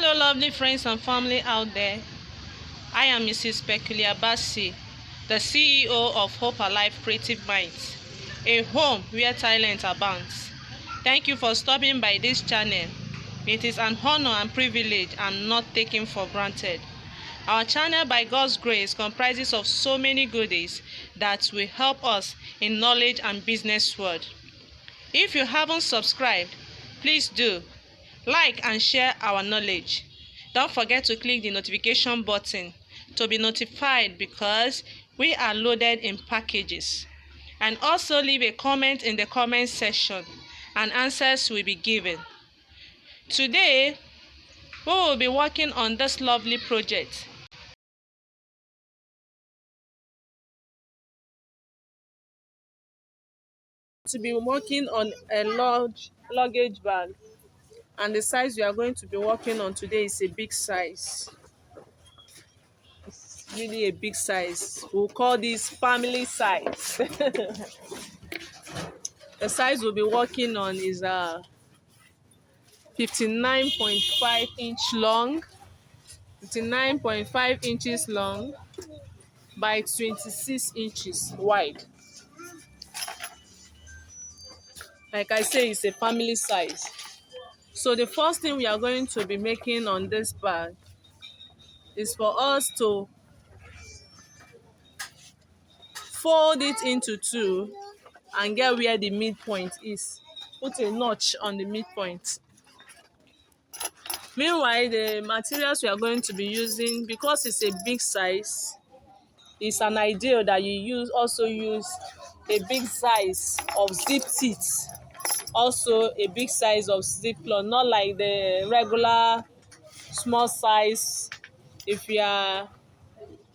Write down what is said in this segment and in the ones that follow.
Hello, lovely friends and family out there. I am Mrs. Peculiar Bassi, the CEO of Hope Alive Creative Minds, a home where talent abounds. Thank you for stopping by this channel. It is an honor and privilege and not taken for granted. Our channel, by God's grace, comprises of so many goodies that will help us in knowledge and business world. If you haven't subscribed, please do. Like and share our knowledge. Don't forget to click the notification button to be notified because we are loaded in packages. And also leave a comment in the comment section and answers will be given. Today, we will be working on this lovely project. To be working on a large luggage bag, and the size we are going to be working on today is a big size. It's really a big size. We'll call this family size. The size we'll be working on is 59.5 inch long, 59.5 inches long by 26 inches wide. Like I say, it's a family size. So the first thing we are going to be making on this bag is for us to fold it into two and get where the midpoint is. Put a notch on the midpoint. Meanwhile, the materials we are going to be using, because it's a big size, it's an ideal that you also use a big size of zip teeth, also a big size of zip cloth, not like the regular small size. If you are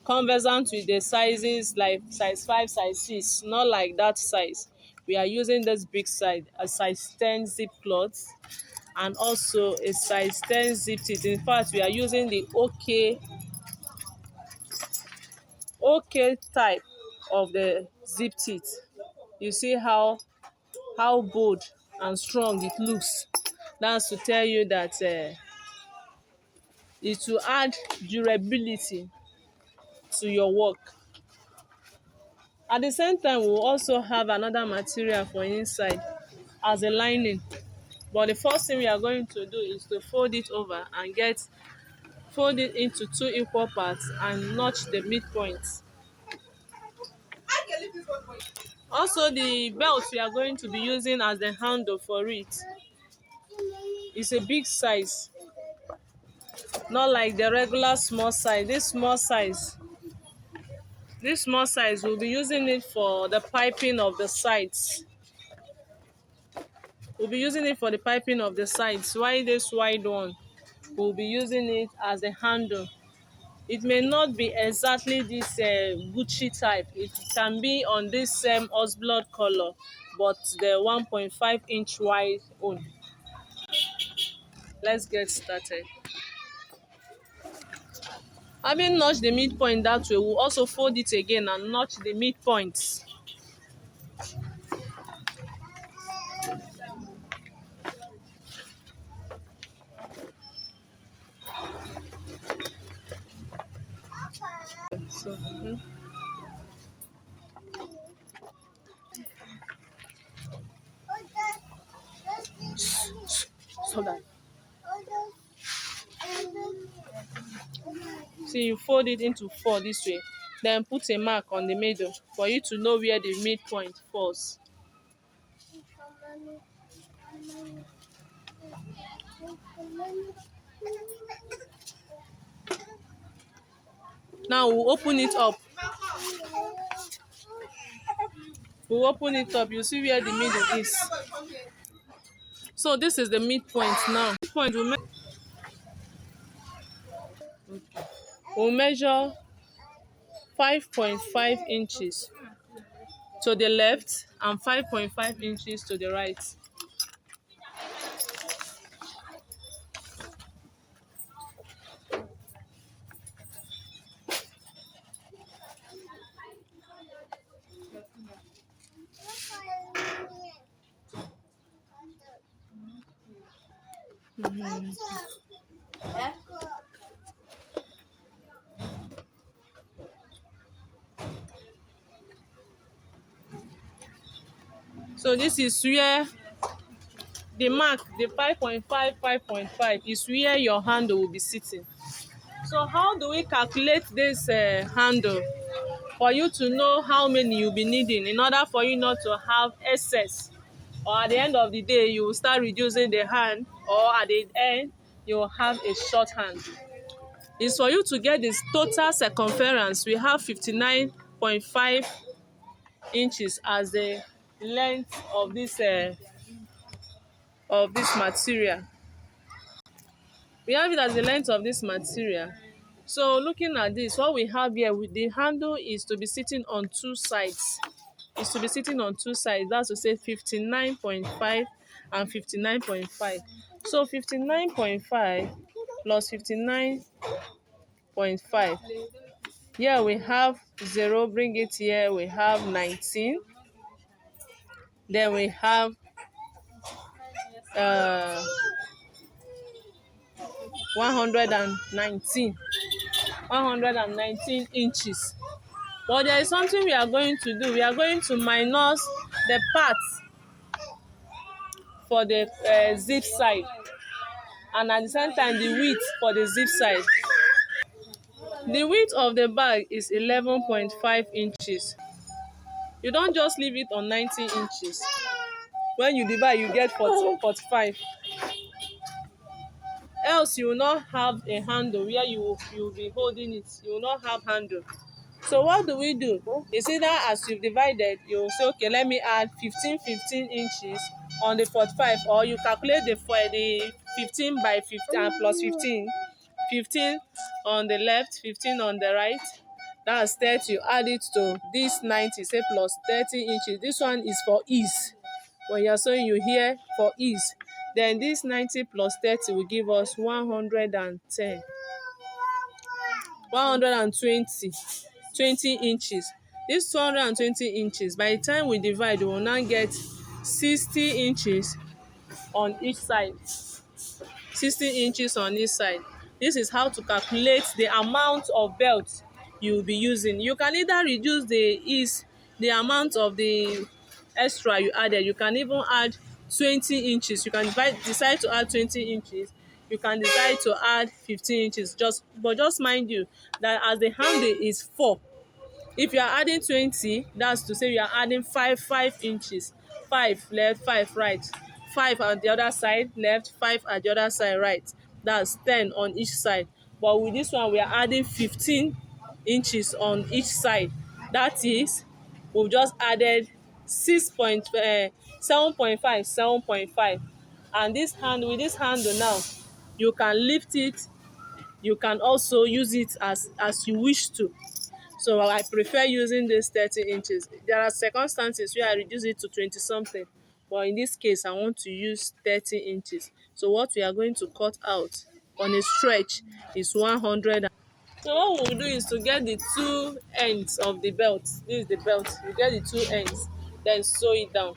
conversant with the sizes like size 5, size 6, not like that size. We are using this big size, a size 10 zip cloth and also a size 10 zip teeth. In fact, we are using the OK type of the zip teeth. You see how bold and strong it looks. That's to tell you that it will add durability to your work. At the same time, we will also have another material for inside as a lining. But the first thing we are going to do is to fold it over and fold it into two equal parts and notch the midpoint. Also, the belt we are going to be using as the handle for it is a big size, not like the regular small size. This small size, we'll be using it for the piping of the sides. We'll be using it for the piping of the sides. While this wide one, we'll be using it as a handle. It may not be exactly this Gucci type. It can be on this same blood color, but the 1.5 inch wide one. Let's get started. Having notched the midpoint that way, we'll also fold it again and notch the midpoints. So, so that see, you fold it into 4 this way, then put a mark on the middle for you to know where the midpoint falls. Now we'll open it up. You see where the middle is. So this is the midpoint now. Midpoint we'll measure 5.5 inches to the left and 5.5 inches to the right. So this is where the mark, the 5.5, 5.5 is where your handle will be sitting. So how do we calculate this handle for you to know how many you'll be needing in order for you not to have excess, or at the end of the day you will start reducing the hand, or at the end you will have a short hand? Is for you to get this total circumference. We have 59.5 inches as the length of this material. We have it as the length of this material. So looking at this, what we have here with the handle is to be sitting on two sides. Is to be sitting on two sides. That's to say 59.5 and 59.5. So 59.5 plus 59.5. Here we have 0, bring it here, we have 19. Then we have 119 inches. But there is something we are going to do. We are going to minus the part for the zip side, and at the same time the width for the zip side. The width of the bag is 11.5 inches. You don't just leave it on 19 inches. When you divide, you get 45. Else you will not have a handle where you will be holding it. You will not have handle. So what do? It's either as you've divided, you say, okay, let me add 15 inches on the 45, or you calculate the 15 by 15 and plus 15 on the left, 15 on the right. That's 30. You add it to this 90, say plus 30 inches. This one is for ease. When you're sewing, you hear for ease. Then this 90 plus 30 will give us 110. 20 inches. This 220 inches, by the time we divide, we will now get 60 inches on each side. 60 inches on each side. This is how to calculate the amount of belt you will be using. You can either reduce the amount of the extra you added. You can even add 20 inches. You can decide to add 20 inches. You can decide to add 15 inches. Just mind you that as the handle is 4, if you are adding 20, that's to say you are adding 5 inches. 5 left, 5 right. 5 on the other side left, 5 at the other side right. That's 10 on each side. But with this one, we are adding 15 inches on each side. That is, we've just added 7.5. And this hand, with this handle now, you can lift it. You can also use it as you wish to. So I prefer using this 30 inches. There are circumstances where I reduce it to 20 something, but in this case I want to use 30 inches. So what we are going to cut out on a stretch is 100. So what we'll do is to get the two ends of the belt. This is the belt. You get the two ends, then sew it down.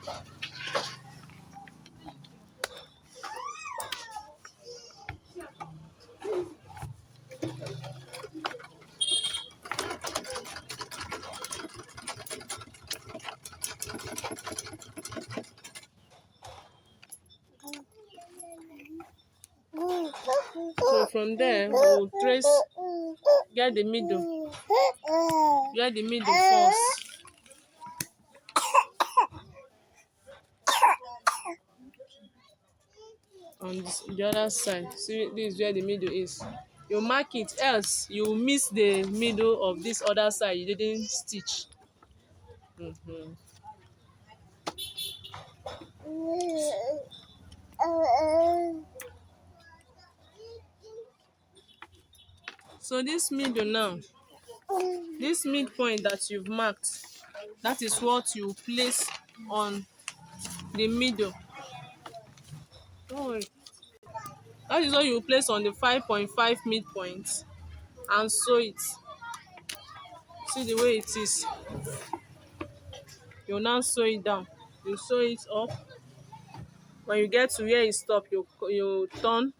So from there we'll trace, get the middle first. On the other side, see, this is where the middle is. You mark it, else you miss the middle of this other side you didn't stitch. So this middle now, this midpoint that you've marked, that is what you place on the middle. Don't worry. That is what you place on the 5.5 midpoint and sew it. See the way it is. You now sew it down. You sew it up. When you get to where it stop, you turn.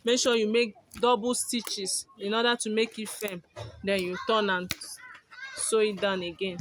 Make sure you make double stitches in order to make it firm. Then you turn and sew it down again.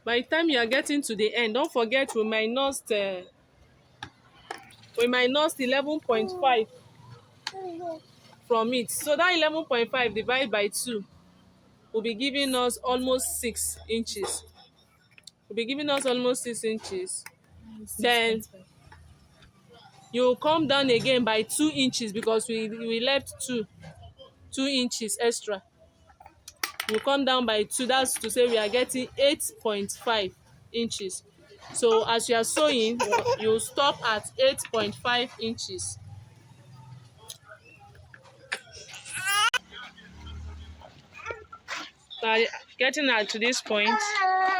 By the time you are getting to the end, don't forget we minus 11.5 from it. So that 11.5 divided by 2 will be giving us almost 6 inches. Will be giving us almost 6 inches. Then you come down again by 2 inches because we left 2 inches extra. You come down by 2, that's to say we are getting 8.5 inches. So as you are sewing, you stop at 8.5 inches. Now getting at to this point,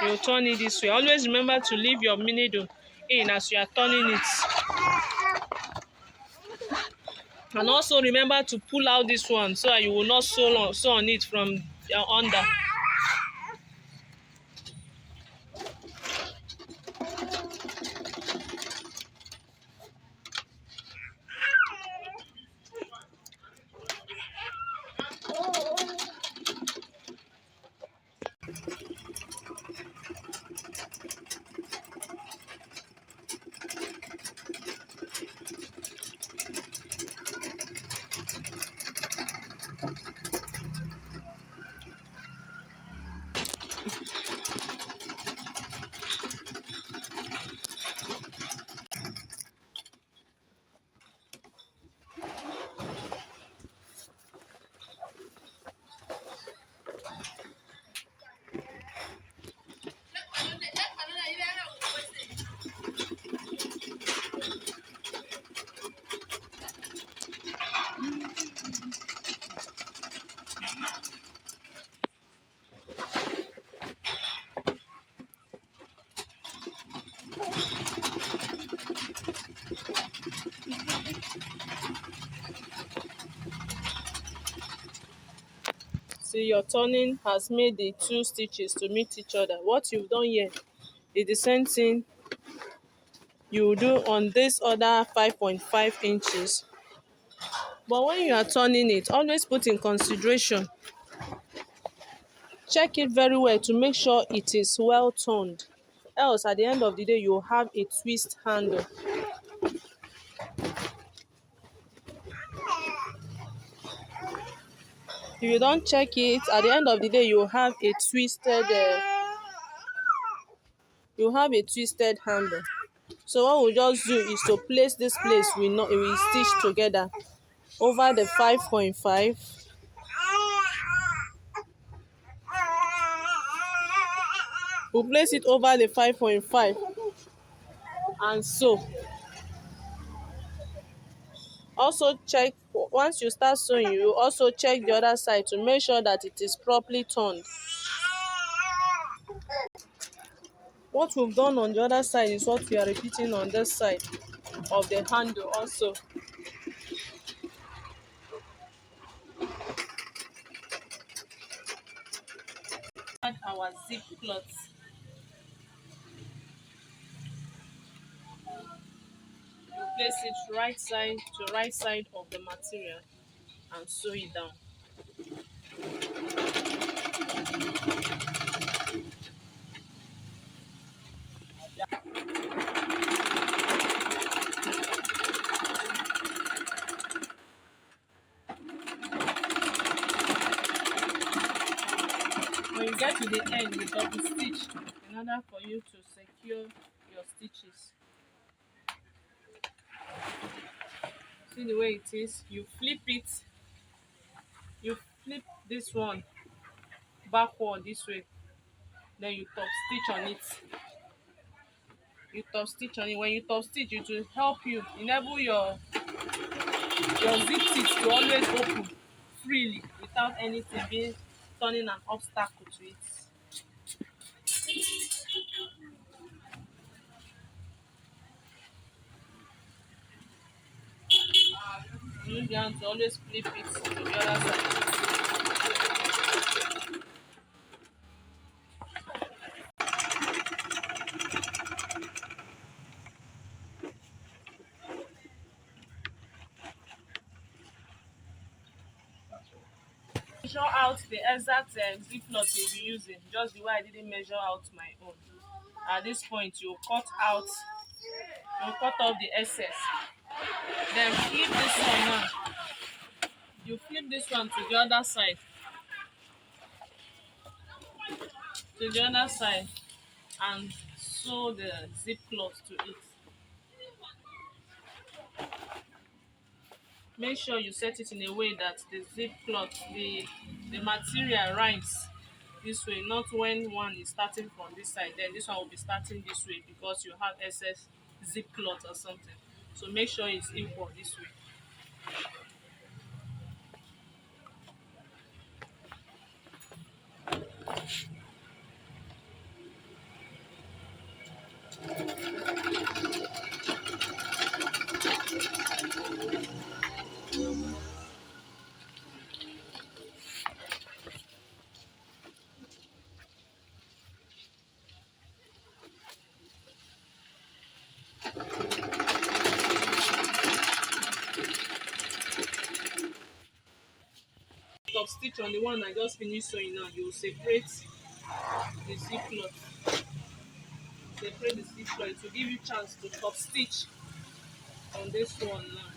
you turn it this way. Always remember to leave your needle in as you are turning it. And also remember to pull out this one so that you will not sew on it from under. See, your turning has made the 2 stitches to meet each other. What you've done here is the same thing you will do on this other 5.5 inches. But when you are turning it, always put in consideration, check it very well to make sure it is well turned. Else at the end of the day you will have a twist handle. If you don't check it, at the end of the day you will have a twisted handle. So what we'll just do is to place this place we stitch together over the 5.5. We'll place it over the 5.5 and sew. Also check, once you start sewing, you also check the other side to make sure that it is properly turned. What we've done on the other side is what we are repeating on this side of the handle also. Add our zip cloth. You place it right side of the material and sew it down. When you get to the end, you double stitch in order for you to secure your stitches. See the way it is, you flip this one backward this way, then you top stitch on it. When you top stitch, it will help you enable your zip teeth to always open freely without anything being turning an obstacle to it. Use your hand to always flip it to the other side. measure out the exact zip knot you'll be using, just the way I didn't measure out my own. At this point, you cut off the excess. Then flip this one now. You flip this one to the other side. And sew the zip cloth to it. Make sure you set it in a way that the zip cloth, the material rhymes this way, not when one is starting from this side, then this one will be starting this way because you have excess zip cloth or something. So make sure it's equal this way. Top stitch on the one I just finished sewing now, you will separate the zip cloth. Separate the zip cloth to give you chance to top stitch on this one now.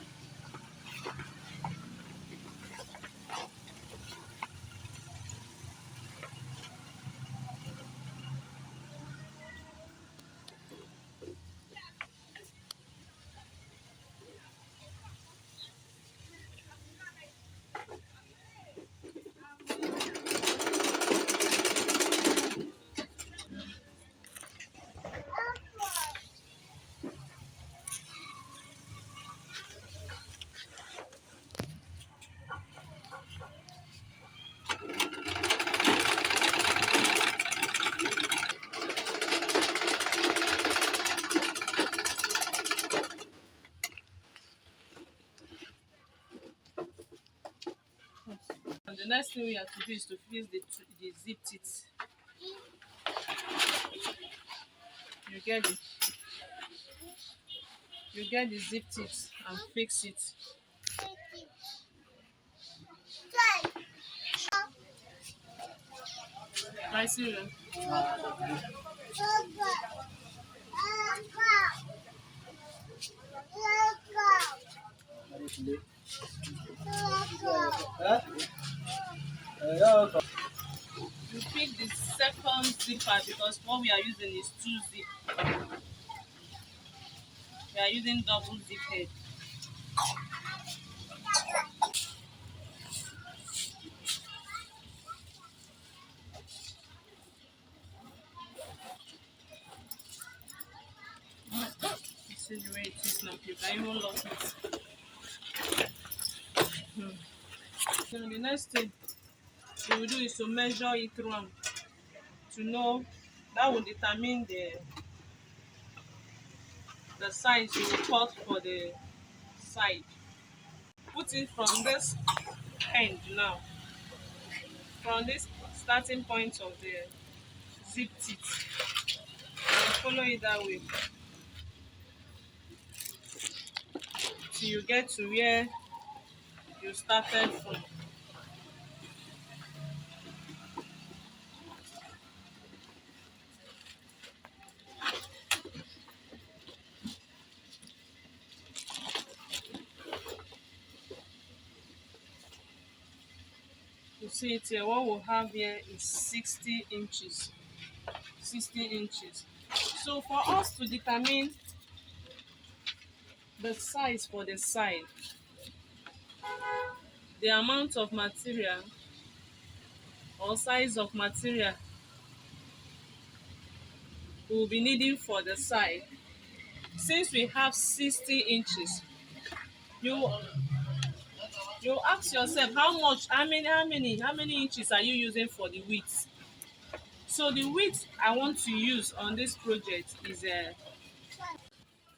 And the next thing we have to do is to fix the zip teeth. You get it. You get the zip teeth and fix it. I see you. You pick the second zipper because what we are using is 2 zip. We are using double zip head. This is the way it is now. You can even lock it. So the next thing you will do is to measure it round to know. That will determine the size you will cut for the side. Put it from this end now, from this starting point of the zip teeth, and follow it that way till you get to where you started from. You see it here, what we'll have here is 60 inches. 60 inches. So for us to determine the size for the side, the amount of material or size of material we will be needing for the side, since we have 60 inches, you ask yourself how many inches are you using for the width. So the width I want to use on this project is